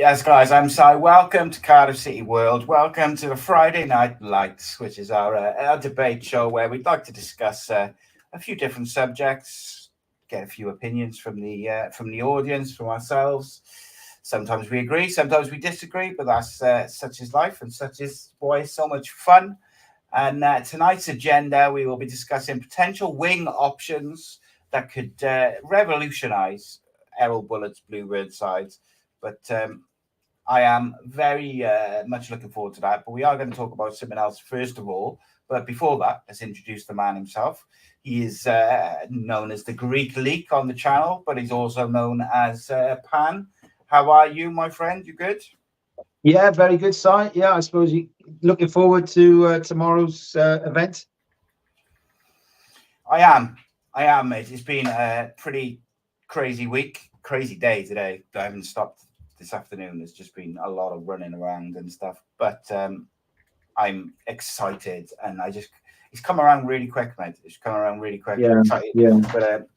Yes, guys, I'm Si. Welcome to Cardiff City World. Welcome to the Friday Night Lights, which is our debate show where we'd like to discuss a few different subjects, get a few opinions from the audience, from ourselves. Sometimes we agree, sometimes we disagree, but that's such is life, and such is why so much fun. And tonight's agenda, we will be discussing potential wing options that could revolutionise Errol Buluts Bluebirds sides. But I am very much looking forward to that. But we are going to talk about something else first of all. But before that, let's introduce the man himself. He is known as the Greek Leak on the channel, but he's also known as Pan. How are you, my friend? You good? Yeah, very good, Si. Yeah, I suppose you looking forward to tomorrow's event. I am, mate. It's been a pretty crazy week, crazy day today. I haven't stopped this afternoon. There's just been a lot of running around and stuff, but I'm excited, and it's come around really quick, mate. It's come around really quick. Yeah, yeah. But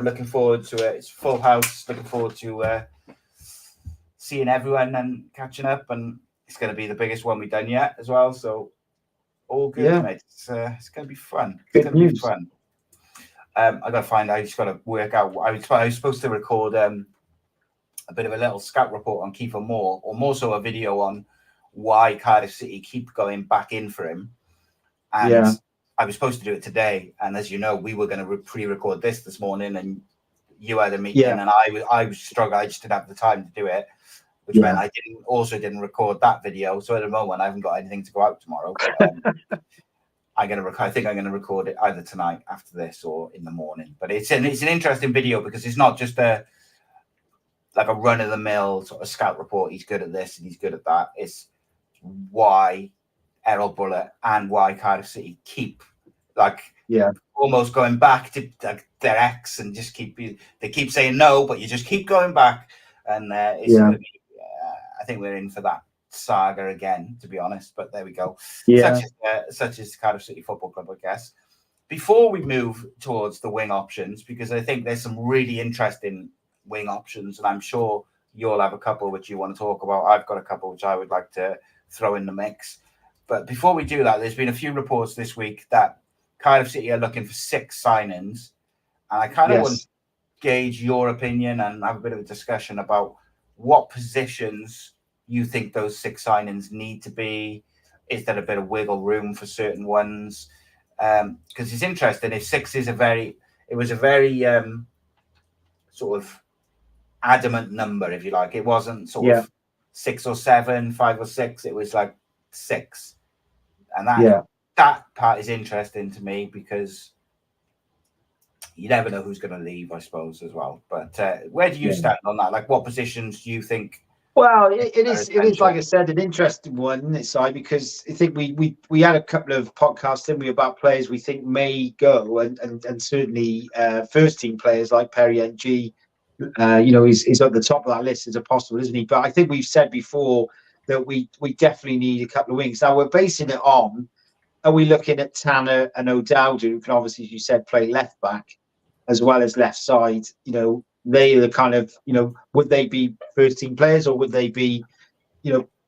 looking forward to it. It's full house. Looking forward to seeing everyone and catching up, and it's going to be the biggest one we've done yet as well. So all good, mate. It's going to be fun. It's going to be fun. I just got to work out. I was supposed to record a bit of a little scout report on Kiefer Moore, or more so a video on why Cardiff City keep going back in for him. And I was supposed to do it today. And as you know, we were going to pre-record this morning, and you had a meeting, and I was struggling. I just didn't have the time to do it, which meant I didn't record that video. So at the moment, I haven't got anything to go out tomorrow. But, I think I'm going to record it either tonight after this or in the morning. But it's an interesting video because it's not just a run of the mill sort of scout report. He's good at this and he's good at that. It's why Errol Bullet and why Cardiff City keep almost going back to their ex and just they keep saying no, but you just keep going back. And it's going to be, I think we're in for that saga again, to be honest, but there we go. Such as Cardiff City Football Club, I guess. Before we move towards the wing options, because I think there's some really interesting wing options, and I'm sure you'll have a couple which you want to talk about. I've got a couple which I would like to throw in the mix. But before we do that, there's been a few reports this week that Cardiff City are looking for 6 signings, and I kind of want to gauge your opinion and have a bit of a discussion about what positions you think those 6 signings need to be. Is there a bit of wiggle room for certain ones? Because it's interesting. If 6 is it was a very sort of adamant number, if you like. It wasn't sort of 6 or 7, 5 or 6. It was like 6, and that part is interesting to me because you never know who's going to leave, I suppose, as well. But where do you stand on that? Like, what positions do you think? Well, it is like I said, an interesting one, Si, because I think we had a couple of podcasts, didn't we, about players we think may go, and certainly first team players like Perry NG, is at the top of that list as a possible, isn't he? But I think we've said before that we definitely need a couple of wings. Now we're basing it on, are we looking at Tanner and O'Dowd, who can obviously, as you said, play left back as well as left side? They are the kind of, would they be first team players, or would they be,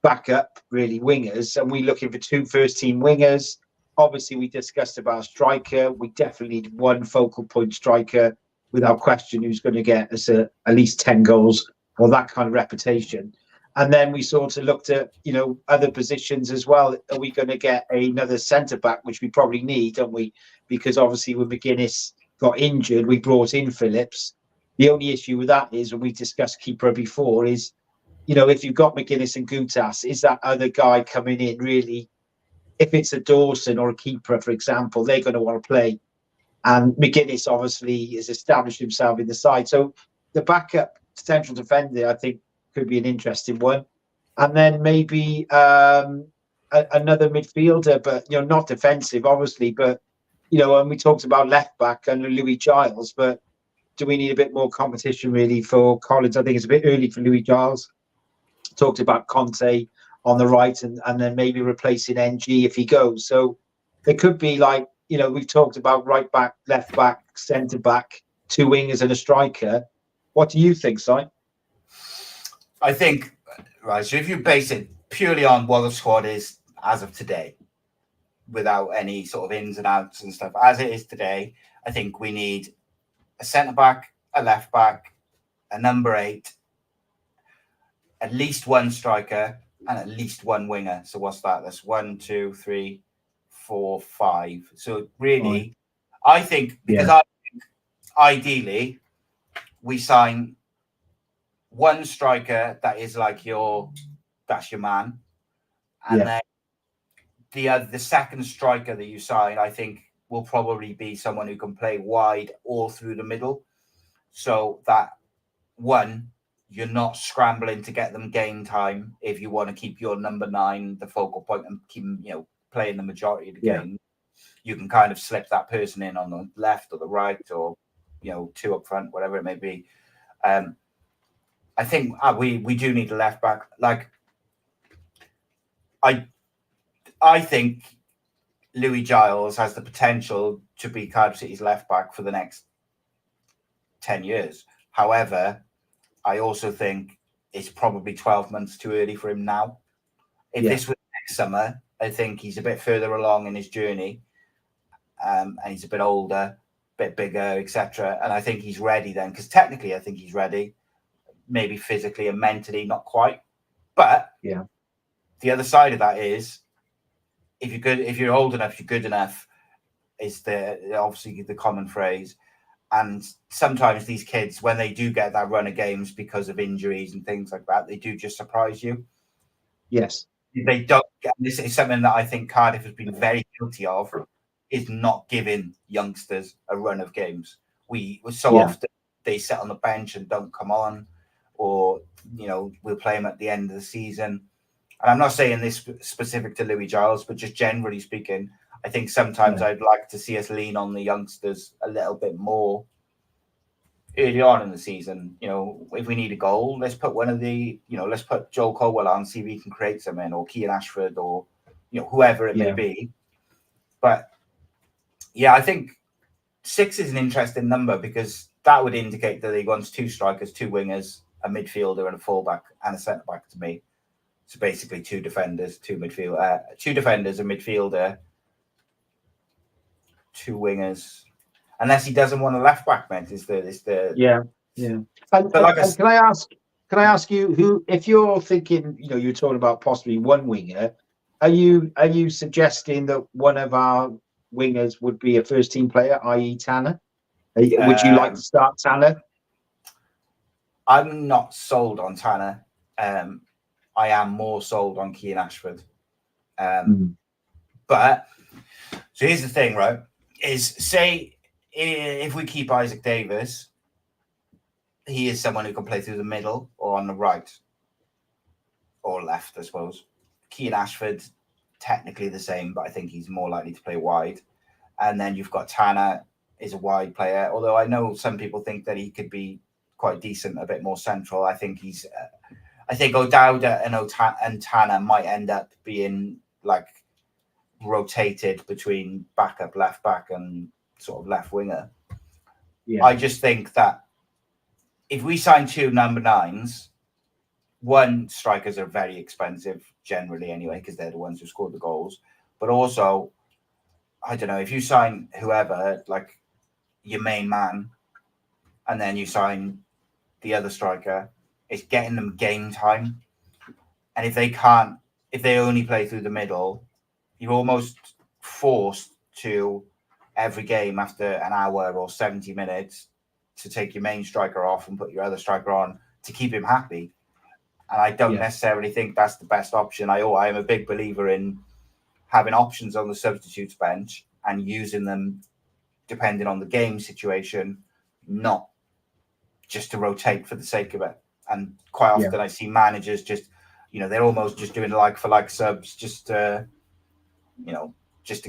backup really wingers? And we're looking for 2 first team wingers. Obviously, we discussed about a striker. We definitely need 1 focal point striker without question, who's going to get us at least 10 goals or that kind of reputation. And then we sort of looked at, other positions as well. Are we going to get another centre back, which we probably need, don't we? Because obviously when McGuinness got injured, we brought in Phillips. The only issue with that is, when we discussed keeper before, is, if you've got McGuinness and Gutas, is that other guy coming in really, if it's a Dawson or a keeper, for example, they're going to want to play. And McGuinness obviously has established himself in the side. So the backup central defender, I think, could be an interesting one. And then maybe another midfielder, but, not defensive, obviously. But, and we talked about left back and Louis Giles, but do we need a bit more competition really for Collins? I think it's a bit early for Louis Giles. Talked about Conte on the right, and then maybe replacing NG if he goes. So there could be, like, we've talked about right back, left back, centre back, 2 wingers and a striker. What do you think, Si? I think Right. So if you base it purely on what the squad is as of today, without any sort of ins and outs and stuff, as it is today, I think we need a centre back, a left back, a number 8, at least one striker, and at least one winger. So what's that? That's 1, 2, 3, 4, 5. So really, I think because ideally we sign one striker that is like that's your man, and then the second striker that you sign, I think, will probably be someone who can play wide or through the middle, so that one, you're not scrambling to get them game time if you want to keep your number 9 the focal point and keep them, playing the majority of the game. You can kind of slip that person in on the left or the right, or 2 up front, whatever it may be. I think we do need a left back. Like, I think Louis Giles has the potential to be Cardiff City's left back for the next 10 years. However, I also think it's probably 12 months too early for him now. If this was next summer, I think he's a bit further along in his journey, and he's a bit older, a bit bigger, etc. And I think he's ready then, because technically I think he's ready, maybe physically and mentally not quite. But the other side of that is, if you're old enough, you're good enough, is obviously the common phrase. And sometimes these kids, when they do get that run of games because of injuries and things like that, they do just surprise you. Yes. They don't. This is something that I think Cardiff has been very guilty of, is not giving youngsters a run of games. Often they sit on the bench and don't come on, or we'll play them at the end of the season. And I'm not saying this specific to Louis Giles, but just generally speaking, I think sometimes I'd like to see us lean on the youngsters a little bit more early on in the season. If we need a goal, let's put let's put Joel Colwell on, see if he can create something, or Kean Ashford, or whoever it may be. But I think 6 is an interesting number, because that would indicate that he wants 2 strikers, 2 wingers, a midfielder, and a fullback, and a centre back to me. So basically 2 defenders, 2 midfield, 2 defenders, a midfielder, 2 wingers, unless he doesn't want a left back. Meant is the And can I ask you, who, if you're thinking, you're talking about possibly one winger, are you suggesting that one of our wingers would be a first team player, i.e. Tanner? Would you like to start Tanner? I'm not sold on Tanner. I am more sold on Kean Ashford. But so here's the thing, right? Is, say if we keep Isaac Davis, he is someone who can play through the middle or on the right or left, I suppose. Kean Ashford, technically the same, but I think he's more likely to play wide. And then you've got Tanner, is a wide player, although I know some people think that he could be quite decent, a bit more central. I think I think O'Dowda and Tanner might end up being like rotated between backup left back and sort of left winger. I just think that if we sign 2 number 9s, one, strikers are very expensive generally anyway, because they're the ones who scored the goals. But also, I don't know, if you sign whoever, like your main man, and then you sign the other striker, it's getting them game time. And if they only play through the middle, you're almost forced to, every game after an hour or 70 minutes, to take your main striker off and put your other striker on to keep him happy. And I don't necessarily think that's the best option. I am a big believer in having options on the substitutes bench and using them depending on the game situation, not just to rotate for the sake of it. And quite often I see managers just, they're almost just doing like for like subs, just to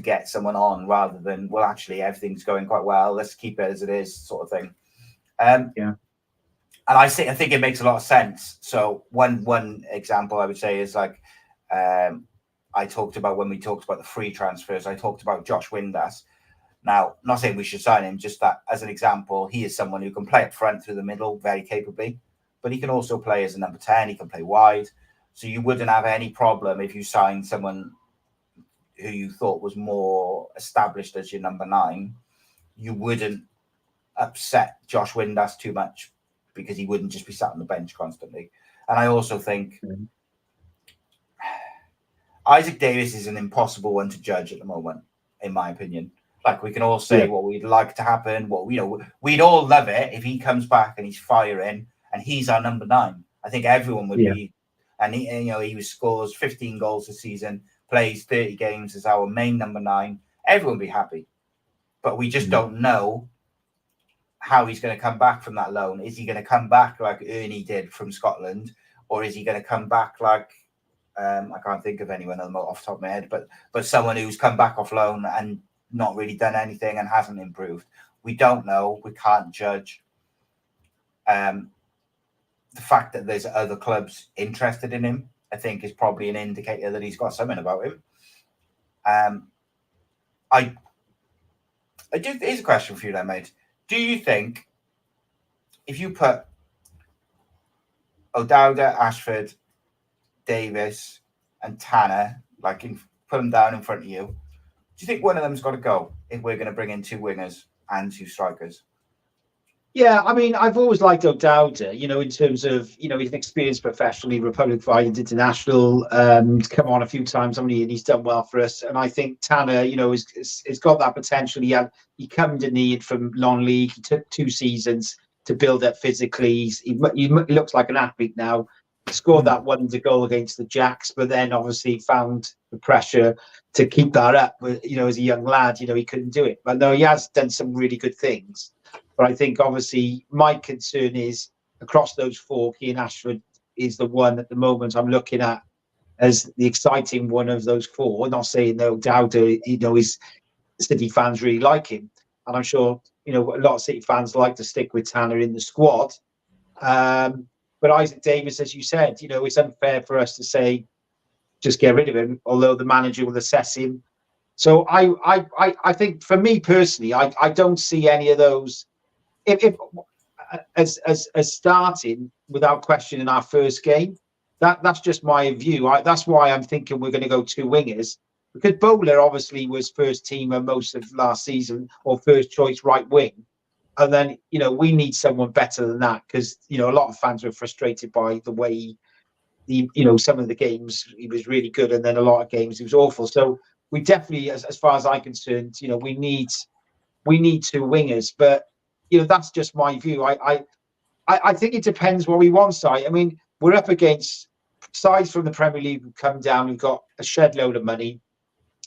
get someone on, rather than, well, actually everything's going quite well, let's keep it as it is, sort of thing. And I think it makes a lot of sense. So one example I would say is like, I talked about, when we talked about the free transfers, I talked about Josh Windass. Now, I'm not saying we should sign him, just that as an example, he is someone who can play up front through the middle very capably, but he can also play as a number 10, he can play wide. So you wouldn't have any problem if you signed someone who you thought was more established as your number 9. You wouldn't upset Josh Windass too much because he wouldn't just be sat on the bench constantly. And I also think Isaac Davis is an impossible one to judge at the moment, in my opinion. Like, we can all say what we'd like to happen. What, you know, we'd all love it if he comes back and he's firing and he's our number 9. I think everyone would be. And he, you know, he scores 15 goals this season, plays 30 games as our main number 9. Everyone would be happy. But we just don't know how he's going to come back from that loan. Is he going to come back like Ernie did from Scotland, or is he going to come back like I can't think of anyone off the top of my head, but someone who's come back off loan and not really done anything and hasn't improved? We don't know. We can't judge. The fact that there's other clubs interested in him, I think, is probably an indicator that he's got something about him. I do. Here's a question for you, then, mate. Do you think if you put O'Dowda, Ashford, Davis, and Tanner, like, put them down in front of you, do you think one of them's got to go if we're going to bring in 2 wingers and 2 strikers? Yeah, I mean, I've always liked O'Dowda, you know, in terms of, you know, he's an experienced professionally, Republic of Ireland International, come on a few times, and he's done well for us. And I think Tanner, you know, has got that potential. He come to need from non-league. He took 2 seasons to build up physically. He looks like an athlete now. He scored that wonder goal against the Jacks, but then obviously found the pressure to keep that up. But, you know, as a young lad, you know, he couldn't do it. But no, he has done some really good things. But I think, obviously, my concern is across those 4, Cian Ashford is the one at the moment I'm looking at as the exciting one of those 4. Not saying no doubt, you know, City fans really like him. And I'm sure, you know, a lot of City fans like to stick with Tanner in the squad. But Isaac Davis, as you said, you know, it's unfair for us to say, just get rid of him, although the manager will assess him. So I think, for me personally, I don't see any of those. If as starting without question in our first game, that's just my view. That's why I'm thinking we're going to go 2 wingers, because Bowler obviously was first teamer most of last season, or first choice right wing, and then, you know, we need someone better than that, because, you know, a lot of fans were frustrated by the way you know, some of the games he was really good, and then a lot of games he was awful. So we definitely, as far as I'm concerned, you know, we need 2 wingers, but, you know, that's just my view. I think it depends what we want. I mean, we're up against sides from the Premier League who come down, who've got a shed load of money,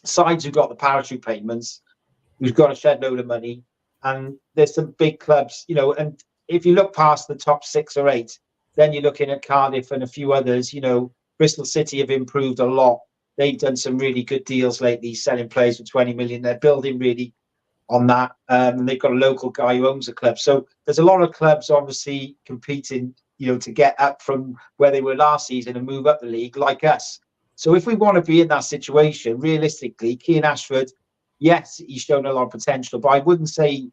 sides who've got the parachute payments, who've got a shed load of money, and there's some big clubs, you know. And if you look past the top 6 or 8, then you're looking at Cardiff and a few others. You know, Bristol City have improved a lot. They've done some really good deals lately, selling players for 20 million. They're building really on that, and they've got a local guy who owns a club. So there's a lot of clubs obviously competing, you know, to get up from where they were last season and move up the league, like us. So if we want to be in that situation, realistically, Cian Ashford, yes, he's shown a lot of potential, but I wouldn't say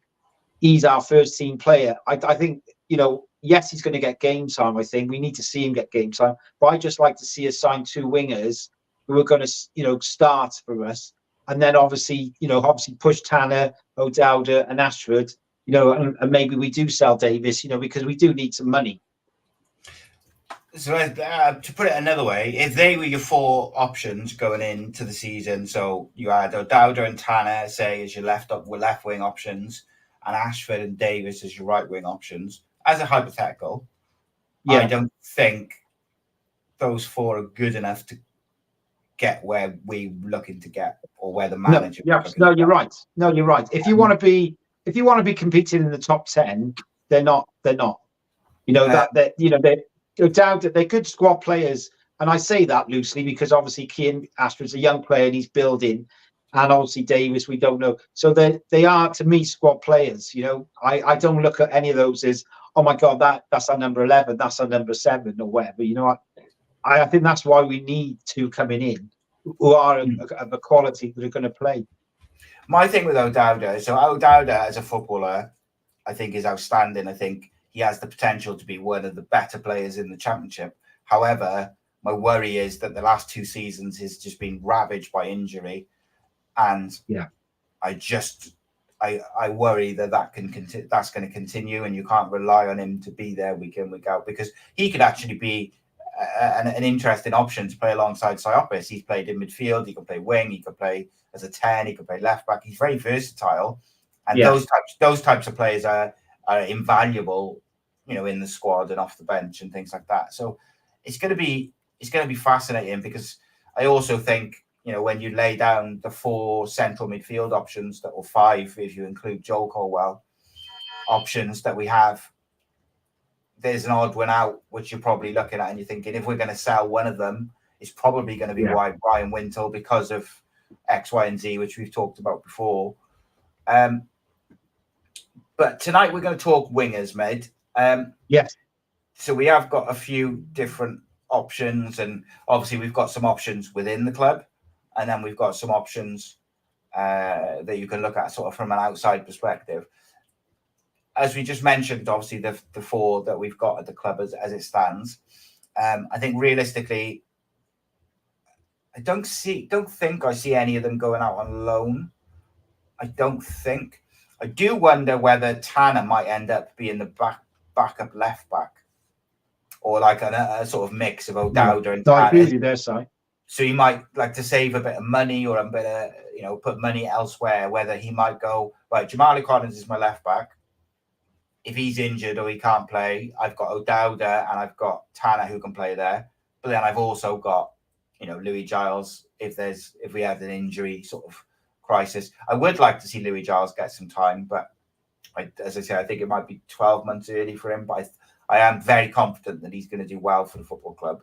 he's our first team player. I think, you know, yes, he's going to get game time. I think we need to see him get game time, but I just like to see us sign 2 wingers who are going to, you know, start for us. And then obviously push Tanner, O'Dowda and Ashford, you know, and maybe we do sell Davis, you know, because we do need some money. So to put it another way, if they were your 4 options going into the season, so you had O'Dowda and Tanner, say, as your left wing options, and Ashford and Davis as your right wing options, as a hypothetical, I don't think those 4 are good enough to get where we're looking to get, or where the manager. No, you're right. No, you're right. If you want to be competing in the top 10, they're not. You know, they're good squad players, and I say that loosely because obviously Cian Ashford's a young player and he's building, and obviously Davis, we don't know. So they are, to me, squad players. You know, I don't look at any of those as, oh my God, that's our number 11, that's our number 7 or whatever. You know, I think that's why we need 2 coming in who are of a quality that are going to play. My thing with O'Dowda, so O'Dowda as a footballer, I think is outstanding. I think he has the potential to be one of the better players in the Championship. However, My worry is that the last 2 seasons has just been ravaged by injury, and I worry that that's going to continue, and you can't rely on him to be there week in, week out, because he could actually be an interesting option to play alongside Siopis. He's played in midfield, he can play wing, he can play as a 10, he can play left back. He's very versatile, and those types of players are invaluable, in the squad and off the bench and things like that. So it's going to be fascinating, because I also think, when you lay down the 4 central midfield options, or 5 if you include Joel Colwell options that we have, there's an odd one out, which you're probably looking at and you're thinking, if we're going to sell one of them, it's probably going to be Brian Wintle, because of X, Y, and Z, which we've talked about before. But tonight we're going to talk wingers, mate. Yes. So we have got a few different options, and obviously we've got some options within the club, and then we've got some options that you can look at sort of from an outside perspective. As we just mentioned, obviously the 4 that we've got at the club as it stands. I think realistically, I don't think I see any of them going out on loan. I don't think. I do wonder whether Tanner might end up being the backup left back, or like a sort of mix of O'Dowda and Tanner. I agree with you there, Si. So he might like to save a bit of money, or a bit of, put money elsewhere, whether he might go, right, Jamali Collins is my left back. If he's injured or he can't play, I've got O'Dowda and I've got Tanner who can play there. But then I've also got, Louis Giles if we have an injury sort of crisis. I would like to see Louis Giles get some time, but as I say, I think it might be 12 months early for him. But I am very confident that he's going to do well for the football club.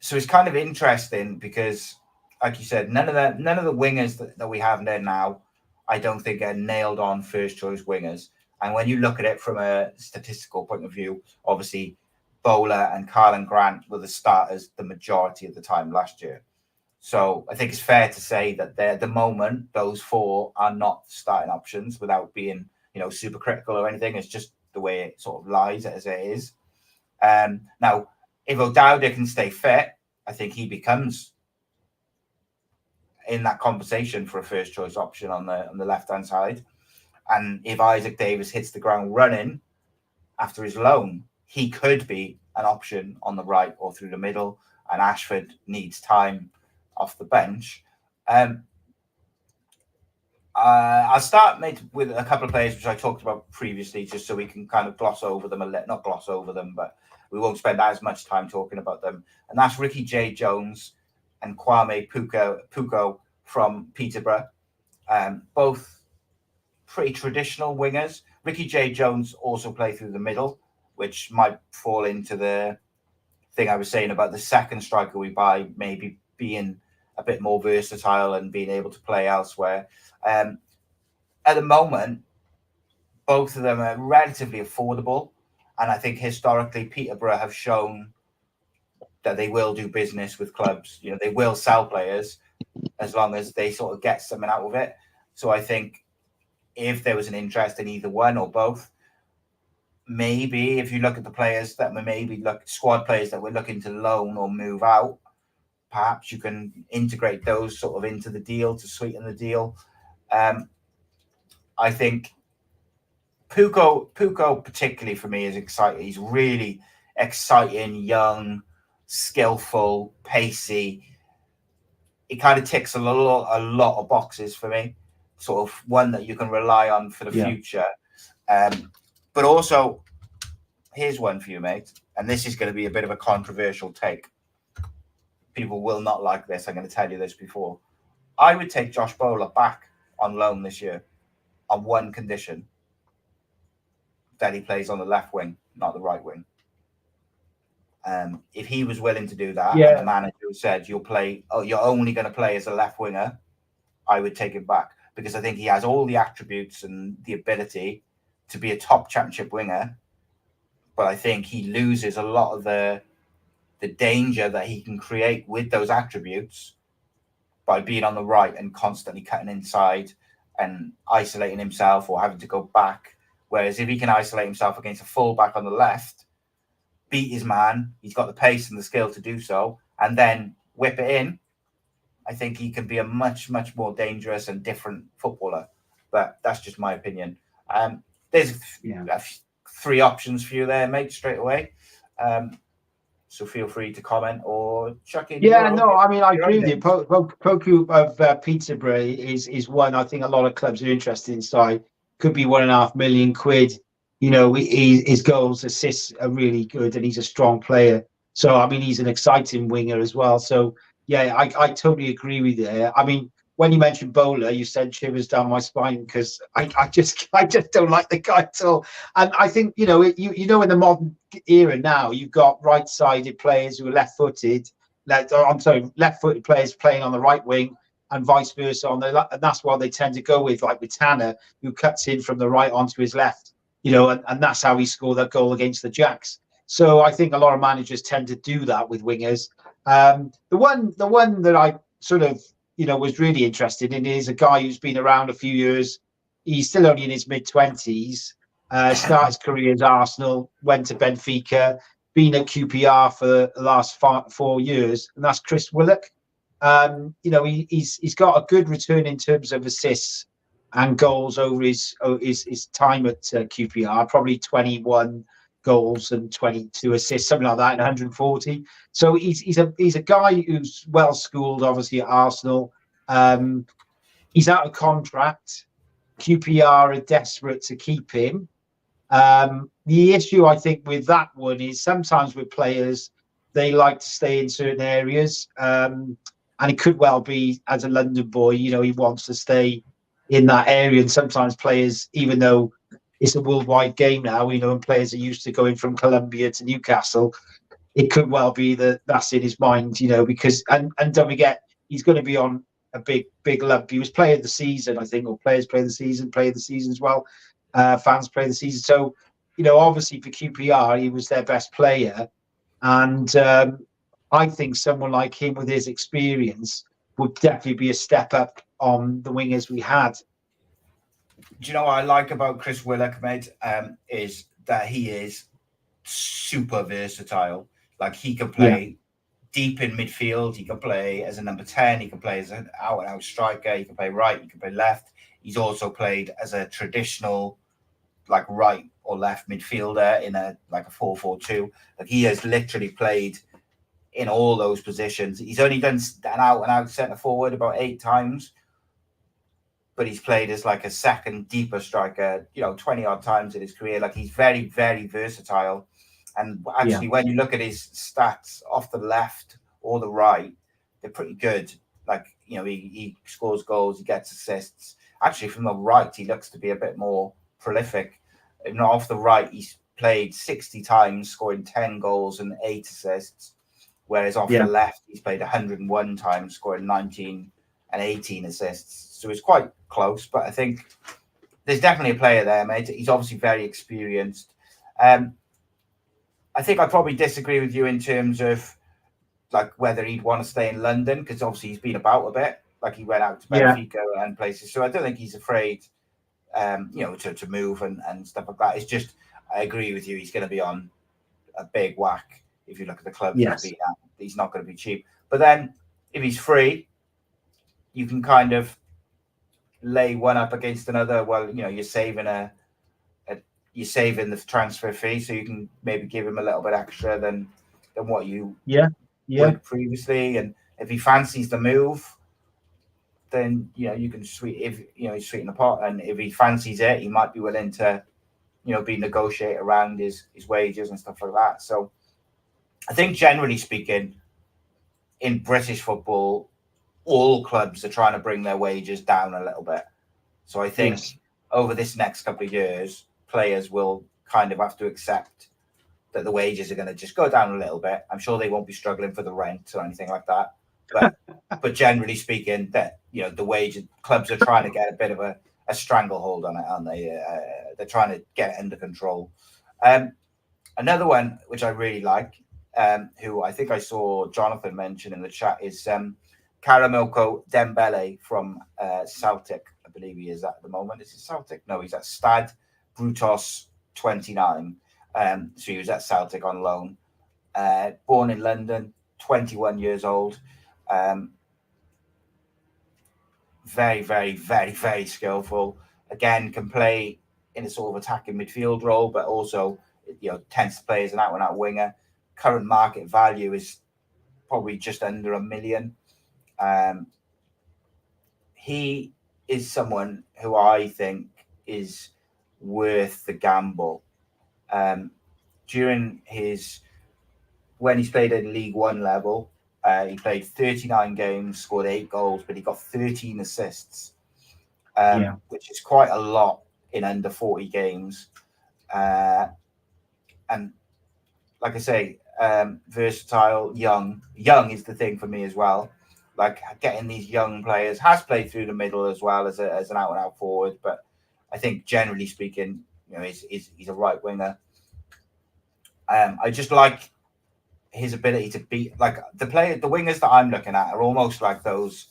So it's kind of interesting because, like you said, none of the wingers that we have there now, I don't think are nailed on first choice wingers. And when you look at it from a statistical point of view, obviously Bowler and Carlin Grant were the starters the majority of the time last year. So I think it's fair to say that at the moment, those 4 are not starting options, without being, super critical or anything. It's just the way it sort of lies as it is. Now, if O'Dowda can stay fit, I think he becomes in that conversation for a first choice option on the left hand side. And if Isaac Davis hits the ground running after his loan, he could be an option on the right or through the middle. And Ashford needs time off the bench. I'll start with a couple of players which I talked about previously, just so we can kind of gloss over them not gloss over them, but we won't spend as much time talking about them. And that's Ricky J. Jones and Kwame Puko from Peterborough. Both pretty traditional wingers. Ricky J. Jones also played through the middle, which might fall into the thing I was saying about the second striker we buy maybe being a bit more versatile and being able to play elsewhere. At the moment, both of them are relatively affordable. And I think historically, Peterborough have shown that they will do business with clubs. They will sell players as long as they sort of get something out of it. So I think if there was an interest in either one or both, maybe if you look at the players that squad players that we're looking to loan or move out, perhaps you can integrate those sort of into the deal to sweeten the deal. I think Puko particularly for me is exciting. He's really exciting, young, skillful, pacey. He kind of ticks a lot of boxes for me. Sort of one that you can rely on for the future. But also, here's one for you, mate. And this is going to be a bit of a controversial take. People will not like this. I'm going to tell you this before. I would take Josh Bowler back on loan this year on one condition: that he plays on the left wing, not the right wing. If he was willing to do that, and the manager said you're only going to play as a left winger, I would take him back, because I think he has all the attributes and the ability to be a top championship winger. But I think he loses a lot of the danger that he can create with those attributes by being on the right and constantly cutting inside and isolating himself or having to go back. Whereas if he can isolate himself against a fullback on the left, beat his man. He's got the pace and the skill to do so, and then whip it in. I think he can be a much, much more dangerous and different footballer. But that's just my opinion. There's 3 options for you there, mate, straight away. So feel free to comment or chuck in. Yeah, no, I mean, I agree with you. Poku of Peterborough is one I think a lot of clubs are interested in. So could be £1.5 million. You know, his goals, assists are really good, and he's a strong player. So I mean, he's an exciting winger as well. So yeah, I totally agree with you there. I mean, when you mentioned Bowler, you sent shivers down my spine because I just don't like the guy at all. And I think you know in the modern era now you've got right-sided players who are left-footed. Left-footed players playing on the right wing and vice versa and that's what they tend to go with, like with Tanner, who cuts in from the right onto his left. You know, and that's how he scored that goal against the Jacks. So I think a lot of managers tend to do that with wingers. The one that I sort of was really interested in is a guy who's been around a few years. He's still only in his mid-20s. Started his career at Arsenal, went to Benfica, been at QPR for the last 4 years, and that's Chris Willock. He's got a good return in terms of assists and goals over his time at QPR, probably 21 goals and 22 assists, something like that, in 140. So he's a guy who's well schooled, obviously at Arsenal. He's out of contract. QPR are desperate to keep him. The issue I think with that one is sometimes with players, they like to stay in certain areas, and it could well be as a London boy, he wants to stay in that area. And sometimes players, even though it's a worldwide game now, and players are used to going from Colombia to Newcastle, it could well be that that's in his mind, because and don't forget, he's going to be on a big lump. He was player of the season, I think, or players play of the season as well. Fans play the season. So, obviously for QPR, he was their best player. And I think someone like him with his experience would definitely be a step up on the wingers we had. Do you know what I like about Chris Willock, mate? Is that he is super versatile. Like, he can play deep in midfield. He can play as a number 10. He can play as an out-and-out striker. He can play right. He can play left. He's also played as a traditional, like, right or left midfielder in a 4-4-2. Like, he has literally played in all those positions. He's only done an out-and-out centre forward about 8 times, but he's played as like a second deeper striker, 20 odd times in his career. Like, he's very, very versatile. And actually, when you look at his stats off the left or the right, they're pretty good. Like, he scores goals, he gets assists. Actually, from the right, he looks to be a bit more prolific. And off the right, he's played 60 times, scoring 10 goals and 8 assists. Whereas off the left, he's played 101 times, scoring 19 and 18 assists. So it's quite close, but I think there's definitely a player there, mate. He's obviously very experienced. I think I probably disagree with you in terms of like whether he'd want to stay in London, because obviously he's been about a bit. Like, he went out to Benfica and places. So I don't think he's afraid, to move and stuff like that. It's just, I agree with you. He's going to be on a big whack. If you look at the clubs he's been at, he's not going to be cheap. But then if he's free, you can kind of lay one up against another. Well, you're saving the transfer fee, so you can maybe give him a little bit extra than what you would previously. And if he fancies the move, then you can sweeten the pot. And if he fancies it, he might be willing to be negotiate around his wages and stuff like that. So I think, generally speaking, in British football, all clubs are trying to bring their wages down a little bit. So I think over this next couple of years, players will kind of have to accept that the wages are going to just go down a little bit. I'm sure they won't be struggling for the rent or anything like that. But generally speaking, that the wages, clubs are trying to get a bit of a stranglehold on it, aren't they? They're trying to get it under control. Another one which I really like, who I think I saw Jonathan mention in the chat, is Karamilko Dembele from Celtic. I believe he is at the moment. Is it Celtic? No, he's at Stade Brutos 29. So he was at Celtic on loan. born in London, 21 years old. Very, very, very, very skillful. Again, can play in a sort of attacking midfield role, but also, tends to play as an out-and-out winger. Current market value is probably just under £1 million. He is someone who I think is worth the gamble. When he's played at League One level, he played 39 games, scored 8 goals, but he got 13 assists, which is quite a lot in under 40 games. And like I say, versatile, young. Young is the thing for me as well. Like getting these young players, has played through the middle as well as an out-and-out forward, but I think generally speaking, he's a right winger. I just like his ability to beat, like the wingers that I'm looking at are almost like those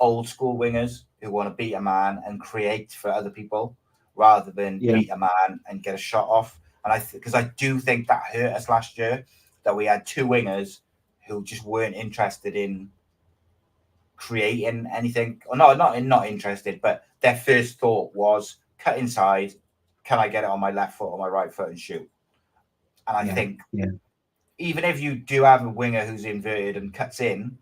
old school wingers who want to beat a man and create for other people rather than beat a man and get a shot off. And because I do think that hurt us last year, that we had 2 wingers who just weren't interested in creating anything, or not interested, but their first thought was cut inside. Can I get it on my left foot or my right foot and shoot? And I think even if you do have a winger who's inverted and cuts in,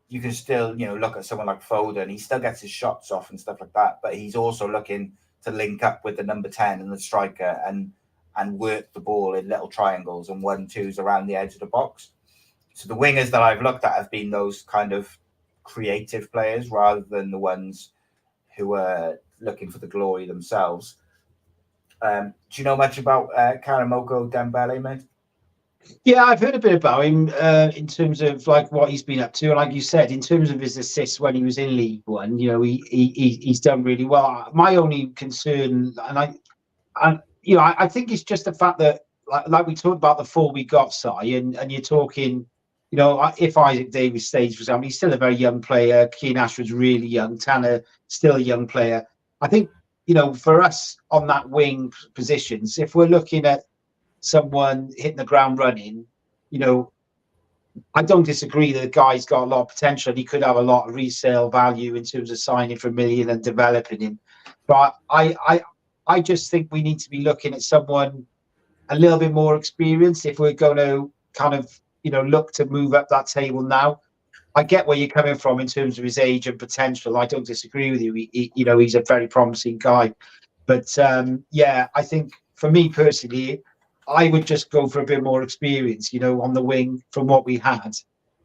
you can still, look at someone like Foden. He still gets his shots off and stuff like that, but he's also looking to link up with the number 10 and the striker and work the ball in little triangles and 1-2s around the edge of the box. So the wingers that I've looked at have been those kind of creative players rather than the ones who are looking for the glory themselves. Do you know much about Karamoko Dembele, mate? Yeah, I've heard a bit about him in terms of like what he's been up to, and like you said, in terms of his assists when he was in League One, he's done really well. My only concern, I think it's just the fact that, like we talked about the 4 we got, Si, and you're talking, if Isaac Davis stays, for example, he's still a very young player. Keane Ashford's really young. Tanner still a young player. I think for us on that wing positions, if we're looking at someone hitting the ground running, I don't disagree that the guy's got a lot of potential. He could have a lot of resale value in terms of signing for $1 million and developing him. But I just think we need to be looking at someone a little bit more experienced if we're going to kind of, look to move up that table now. I get where you're coming from in terms of his age and potential. I don't disagree with you. He's a very promising guy. But I think for me personally, I would just go for a bit more experience, on the wing from what we had.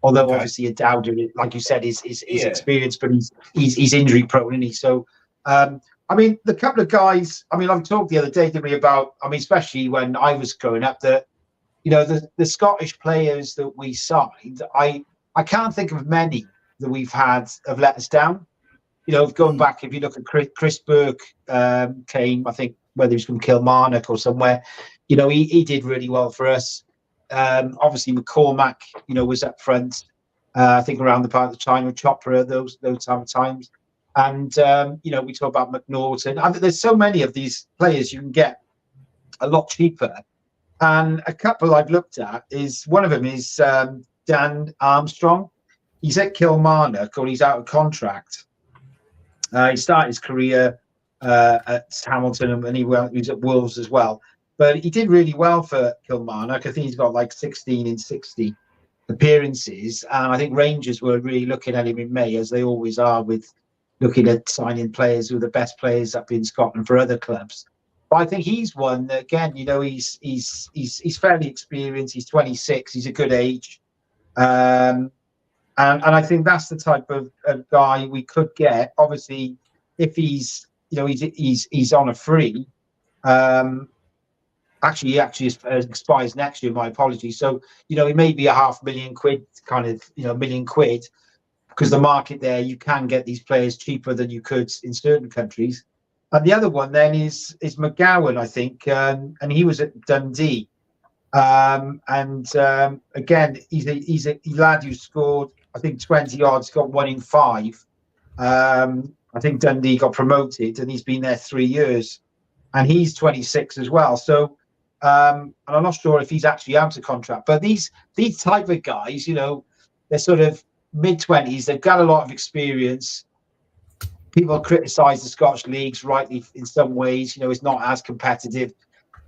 Although obviously a doubter, like you said, is experience, but he's injury prone, isn't he? So, the couple of guys. I've talked the other day, didn't we, about? Especially when I was growing up, that the Scottish players that we signed, I can't think of many that we've had have let us down. Going back, if you look at Chris Burke came, I think, whether he's from Kilmarnock or somewhere, he did really well for us. Obviously, McCormack, was up front. I think around the part of the time of Chopra, those type of times. And, we talk about McNaughton. There's so many of these players you can get a lot cheaper. And a couple I've looked at is, one of them is Dan Armstrong. He's at Kilmarnock, or he's out of contract. He started his career at Hamilton, and he was at Wolves as well. But he did really well for Kilmarnock. I think he's got like 16 in 60 appearances. And I think Rangers were really looking at him in May, as they always are, with looking at signing players who are the best players up in Scotland for other clubs. But I think he's one that, again, he's fairly experienced. He's 26. He's a good age. And I think that's the type of guy we could get. Obviously, if he's on a free. Actually, he expires next year. My apologies. So he may be £500,000 kind of £1 million, because the market there, you can get these players cheaper than you could in certain countries. And the other one then is McGowan, I think, and he was at Dundee. Again, he's a lad who scored, I think, 20 odds, got 1 in 5. I think Dundee got promoted, and he's been there 3 years, and he's 26 as well. So, And I'm not sure if he's actually out of contract. But these type of guys, they're sort of mid-20s. They've got a lot of experience. People criticise the Scottish leagues rightly in some ways. It's not as competitive,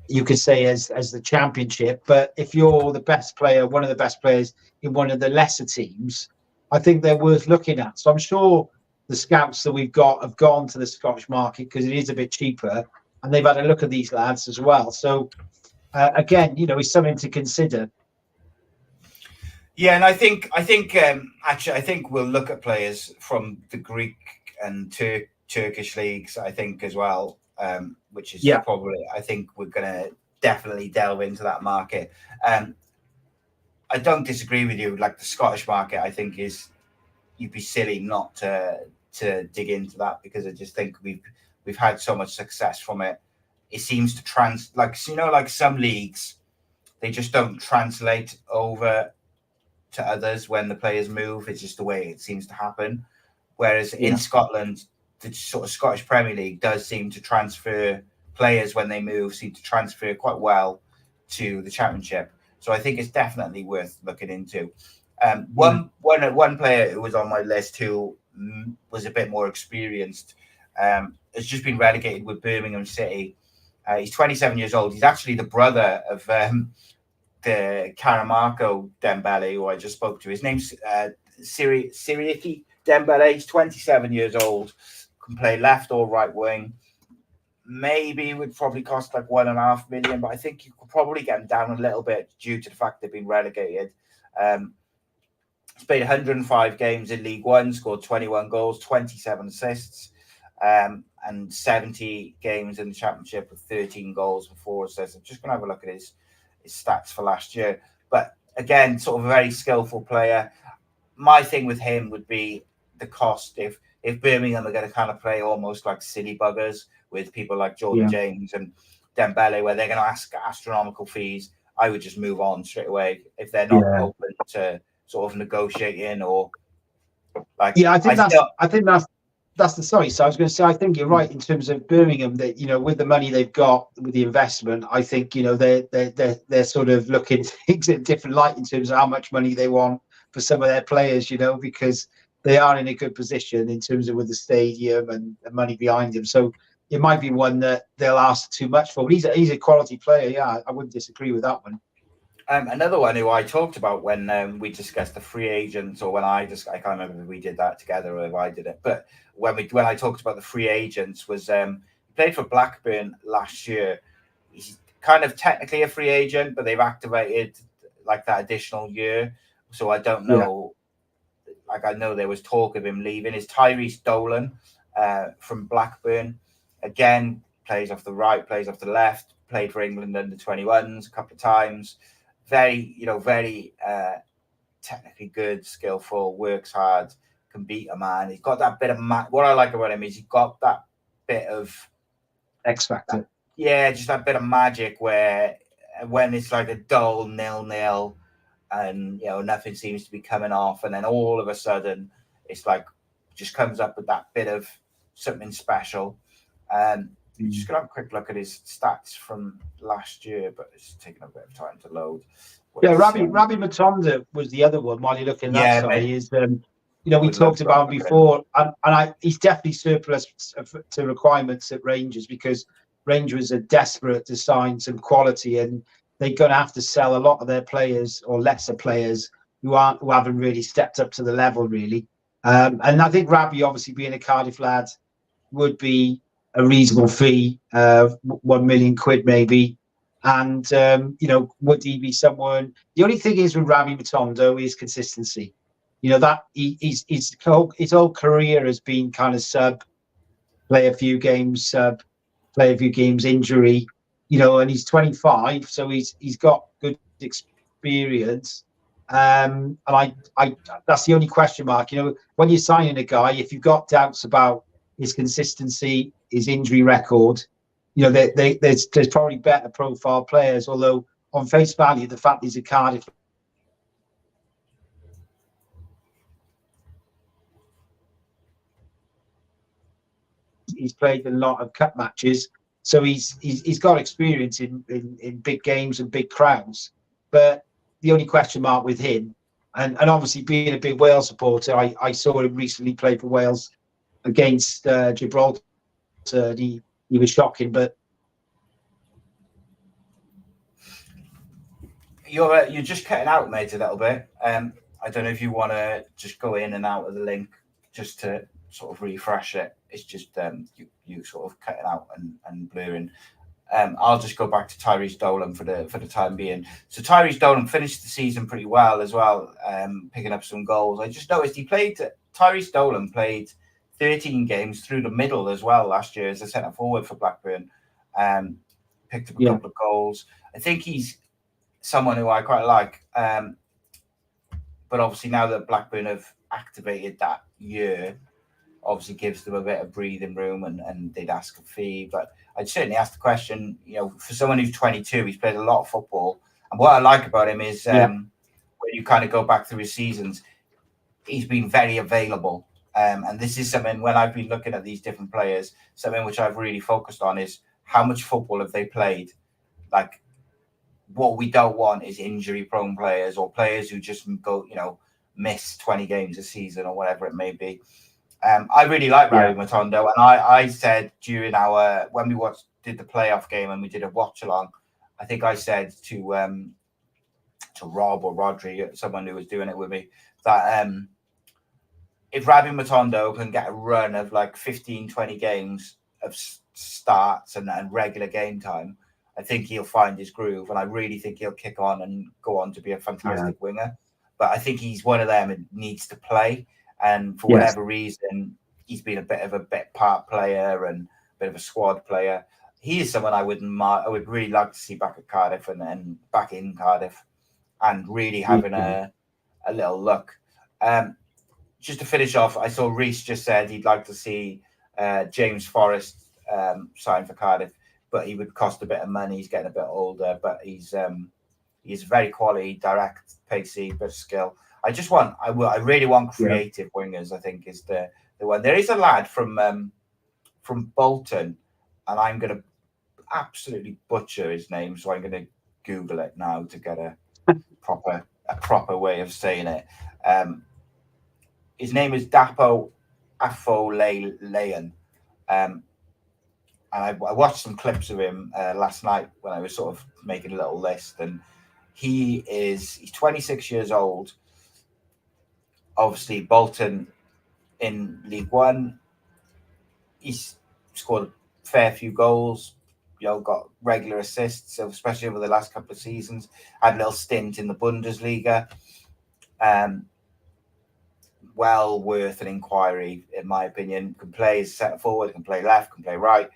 you could say, as the Championship. But if you're the best player, one of the best players in one of the lesser teams, I think they're worth looking at. So I'm sure the scouts that we've got have gone to the Scottish market because it is a bit cheaper, and they've had a look at these lads as well. So again, it's something to consider. Yeah, and I think actually I think we'll look at players from the Greek and Turkish leagues. I think as well, which is probably, I think we're going to definitely delve into that market. I don't disagree with you. Like the Scottish market, I think you'd be silly not to dig into that, because I just think we've had so much success from it. It seems to like some leagues, they just don't translate over to others when the players move. It's just the way it seems to happen. Whereas in Scotland, the sort of Scottish Premier League does seem to transfer players when they move, seem to transfer quite well to the Championship. So I think it's definitely worth looking into. One player who was on my list who was a bit more experienced has just been relegated with Birmingham City. He's 27 years old. He's actually the brother of the Karamarko Dembele, who I just spoke to. His name's Siriki Dembele. He's 27 years old, can play left or right wing. Maybe would probably cost like $1.5 million, but I think you could probably get him down a little bit due to the fact they've been relegated. He's played 105 games in League One, scored 21 goals, 27 assists, and 70 games in the Championship with 13 goals and 4 assists. I'm just going to have a look at his stats for last year. But again, sort of a very skillful player. My thing with him would be the cost. If Birmingham are going to kind of play almost like silly buggers with people like Jordan James and Dembele, where they're going to ask astronomical fees, I would just move on straight away if they're not open to sort of negotiating or like. Yeah, I think that's the sorry. So I was going to say, I think you're right in terms of Birmingham, that with the money they've got, with the investment, I think they're sort of looking at things in a different light in terms of how much money they want for some of their players, because they are in a good position in terms of with the stadium and the money behind them. So it might be one that they'll ask too much for. But he's a quality player. Yeah, I wouldn't disagree with that one. Another one who I talked about when we discussed the free agents, or when I can't remember if we did that together or if I did it, but when I talked about the free agents, was he played for Blackburn last year. He's kind of technically a free agent, but they've activated like that additional year. So I don't know. Yeah. Like I know there was talk of him leaving. Is Tyrese Dolan from Blackburn. Again, plays off the right, plays off the left, played for England under 21s a couple of times. Very technically good, skillful, works hard, can beat a man. He's got that bit of what I like about him is he's got that bit of X factor. Just that bit of magic where when it's like a dull 0-0 and nothing seems to be coming off, and then all of a sudden it's like just comes up with that bit of something special. You're just going to have a quick look at his stats from last year, but it's taking a bit of time to load. Rabbi Matonda was the other one. While you're looking at that side, is we talked about him before, and he's definitely surplus to requirements at Rangers, because Rangers are desperate to sign some quality, and they're going to have to sell a lot of their players or lesser players who haven't really stepped up to the level really. And I think Rabbi, obviously being a Cardiff lad, would be a reasonable fee, £1 million maybe. And, would he be someone? The only thing is with Rabbi Matondo is consistency. That his whole career has been kind of play a few games, injury, and he's 25, so he's got good experience. And I that's the only question mark. When you're signing a guy, if you've got doubts about his consistency, his injury record, there's probably better profile players. Although on face value, the fact he's a Cardiff, he's played a lot of cup matches, So he's got experience in big games and big crowds. But the only question mark with him, and obviously being a big Wales supporter, I saw him recently play for Wales against Gibraltar. And he was shocking, but you're just cutting out, mate, a little bit. I don't know if you want to just go in and out of the link just to sort of refresh it. It's just you sort of cutting out and blurring. I'll just go back to Tyrese Dolan for the time being. So Tyrese Dolan finished the season pretty well as well, picking up some goals. I just noticed Tyrese Dolan played 13 games through the middle as well last year as a centre forward for Blackburn. Picked up a couple of goals. I think he's someone who I quite like. But obviously now that Blackburn have activated that year, obviously gives them a bit of breathing room and they'd ask a fee. But I'd certainly ask the question, for someone who's 22, he's played a lot of football. And what I like about him is when you kind of go back through his seasons, he's been very available. And this is something, when I've been looking at these different players, something which I've really focused on is how much football have they played? Like, what we don't want is injury-prone players or players who just go, miss 20 games a season or whatever it may be. I really like Ravi Matondo, and I said during when we did the playoff game and we did a watch along, I think I said to Rob or Rodri, someone who was doing it with me, that if Ravi Matondo can get a run of like 15, 20 games of starts and regular game time, I think he'll find his groove, and I really think he'll kick on and go on to be a fantastic winger. But I think he's one of them who needs to play, and for whatever reason, he's been a bit of a part player and a bit of a squad player. He is someone I would really like to see back at Cardiff and back in Cardiff, and really having a little look. Just to finish off, I saw Reece just said he'd like to see James Forrest sign for Cardiff, but he would cost a bit of money. He's getting a bit older, but he's very quality, direct, pacey, bit of skill. I really want creative wingers. I think is the one. There is a lad from Bolton, and I'm going to absolutely butcher his name, so I'm going to Google it now to get a proper way of saying it. His name is Dapo Afolayan. And I watched some clips of him last night when I was sort of making a little list, and he's 26 years old. Obviously, Bolton in League One. He's scored a fair few goals, got regular assists, especially over the last couple of seasons. Had a little stint in the Bundesliga. Well worth an inquiry, in my opinion. Can play as centre forward, can play left, can play right.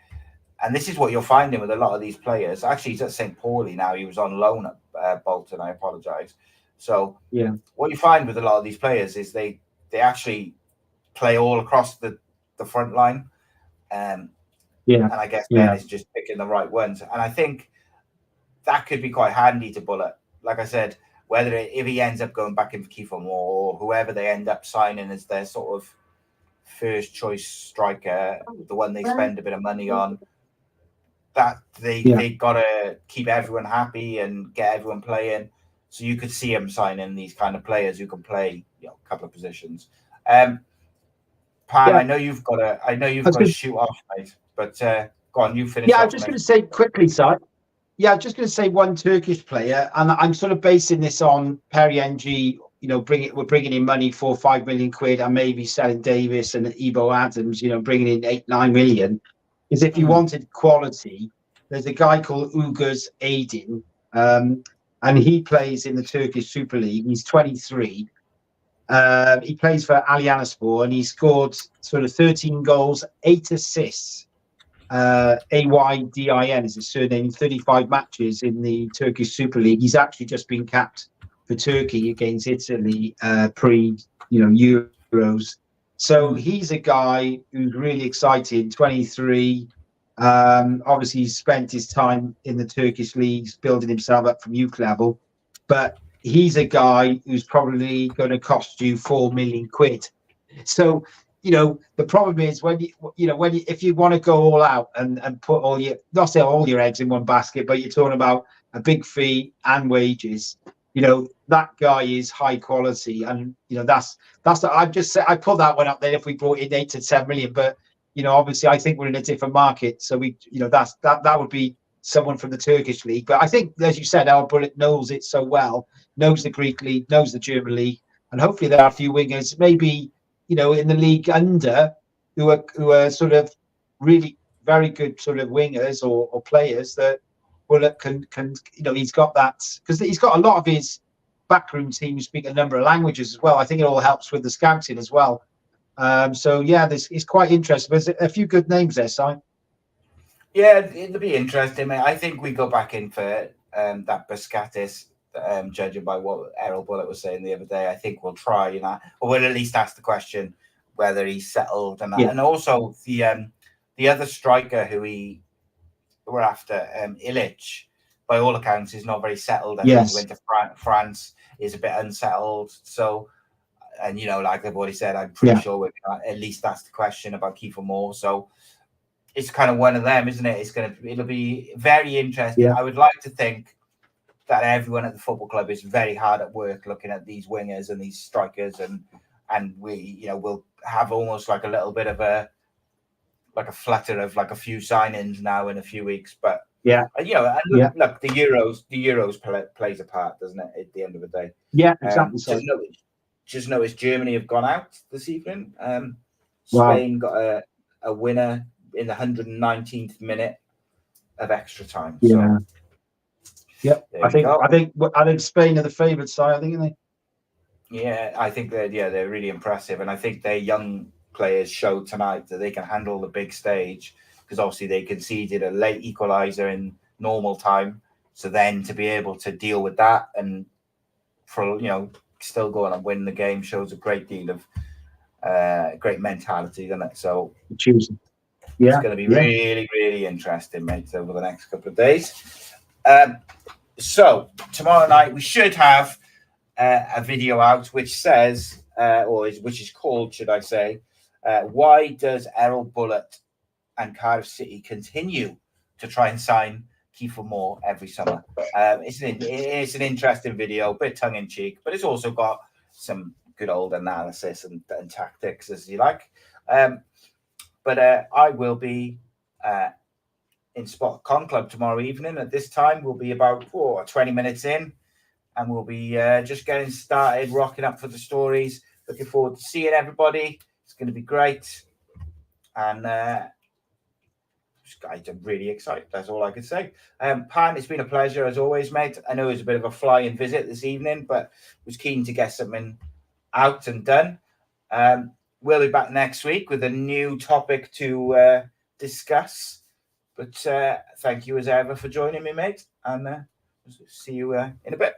And this is what you're finding with a lot of these players. Actually, he's at St. Pauli now. He was on loan at Bolton. I apologise. So what you find with a lot of these players is they actually play all across the front line. And I guess Ben is just picking the right ones. And I think that could be quite handy to Bullet. Like I said, if he ends up going back in for Kiefer Moore or whoever they end up signing as their sort of first choice striker, the one they spend a bit of money on, that they got to keep everyone happy and get everyone playing. So you could see him signing these kind of players who can play a couple of positions. Pan, I know you've got to shoot off, mate. But go on, you finish. Yeah, I'm just going to say quickly, Si. Yeah, I'm just going to say one Turkish player, and I'm sort of basing this on Perry NG. We're bringing in money for 5 million quid, and maybe selling Davis and Ebo Adams. Bringing in 8-9 million. Is if you wanted quality, there's a guy called Uğuz Aydin, and he plays in the Turkish Super League. He's 23. He plays for Aliyanaspor, and he scored sort of 13 goals, 8 assists. Aydin is his surname. 35 matches in the Turkish Super League. He's actually just been capped for Turkey against Italy Euros. So he's a guy who's really exciting. 23. Obviously, he's spent his time in the Turkish leagues, building himself up from youth level. But he's a guy who's probably going to cost you 4 million quid. So the problem is when if you want to go all out and put not say all your eggs in one basket, but you're talking about a big fee and wages, that guy is high quality, and that's I put that one up there if we brought in 8 to 10 million, but obviously I think we're in a different market, so that would be someone from the Turkish league. But I think, as you said, our Bullet knows it so well, knows the Greek league, knows the German league, and hopefully there are a few wingers, maybe in the league under, who are sort of really very good sort of wingers or players that Bullet can he's got that, because he's got a lot of his backroom team speak a number of languages as well. I think it all helps with the scouting as well. So yeah, it's quite interesting. There's a few good names there, Si. Yeah, it'll be interesting, mate. I think we go back in for that Biscatis, judging by what Errol Bullet was saying the other day. I think we'll try, or we'll at least ask the question whether he's settled and that. Yeah. And also the other striker who we're after, Illich, by all accounts, is not very settled. I think he went to France, is a bit unsettled. So, and like I've already said, I'm pretty sure we're gonna at least ask the question about Kiefer Moore. So it's kind of one of them, isn't it? It'll be very interesting. Yeah. I would like to think that everyone at the football club is very hard at work looking at these wingers and these strikers, and we, we'll have almost like a little bit of a flutter of like a few signings now in a few weeks. But look, the Euros plays a part, doesn't it? At the end of the day, exactly. Just noticed Germany have gone out this evening. Spain got a winner in the 119th minute of extra time. Yeah. So, I think Spain are the favourites side, I think, aren't they? Yeah, I think they're really impressive, and I think their young players showed tonight that they can handle the big stage, because obviously they conceded a late equaliser in normal time. So then to be able to deal with that and for still go on and win the game shows a great deal of great mentality, doesn't it? So choosing. It's going to be really, really interesting, mate, over the next couple of days. So tomorrow night we should have a video out which says, which is called, should I say, why does Errol Bullet and Cardiff City continue to try and sign Kiefer Moore every summer? It's an interesting video, a bit tongue in cheek, but it's also got some good old analysis and tactics, as you like. But I will be in Splott Con Club tomorrow evening at this time. We'll be about 20 minutes in, and we'll be just getting started, rocking up for the stories. Looking forward to seeing everybody. It's going to be great. And I'm really excited. That's all I can say. Pan, it's been a pleasure as always, mate. I know it was a bit of a fly-in visit this evening, but was keen to get something out and done. We'll be back next week with a new topic to discuss. But thank you as ever for joining me, mate. And see you in a bit.